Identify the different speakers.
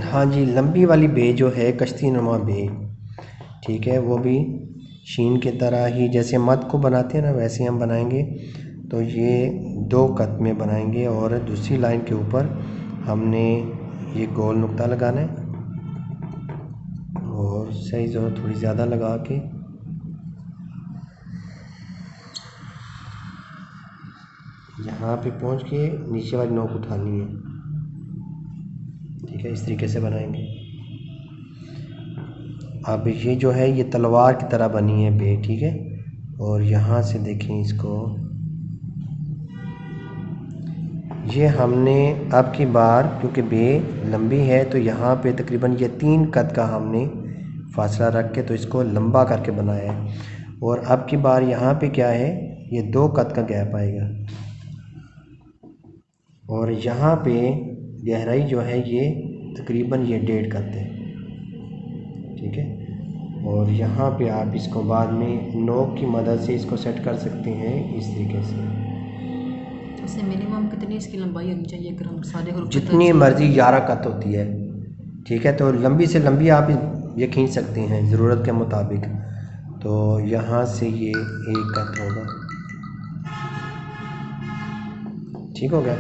Speaker 1: हाँ जी, लंबी वाली बे जो है कश्ती नुमा बे, ठीक है, वो भी शीन की तरह ही जैसे मद को बनाते हैं ना वैसे हम बनाएंगे। तो ये 2 कत में बनाएंगे और दूसरी लाइन के ऊपर हमने ये गोल नुक्ता लगाना है और सही जो थोड़ी ज़्यादा लगा के यहाँ पे पहुँच के नीचे वाली नोक उठानी है, ठीक है, इस तरीके से बनाएंगे। अब ये जो है ये तलवार की तरह बनी है बे, ठीक है, और यहाँ से देखें इसको, ये हमने अब की बार क्योंकि बे लंबी है तो यहाँ पे तकरीबन ये 3 कत का हमने फासला रख के तो इसको लंबा करके बनाया है। और अब की बार यहाँ पे क्या है, ये 2 कत का गैप आएगा और यहाँ पे गहराई जो है ये तकरीबन ये 1.5 कत है, ठीक है। और यहाँ पे आप इसको बाद में नोक की मदद से इसको सेट कर सकते हैं इस तरीके से।
Speaker 2: वैसे मिनिमम कितनी इसकी लंबाई होनी चाहिए अगर हम सारे ग्रुप
Speaker 1: जितनी मर्ज़ी 11 कत होती है, ठीक है, तो लंबी से लंबी आप ये खींच सकते हैं ज़रूरत के मुताबिक। तो यहाँ से ये 1 कत होगा, ठीक हो गया।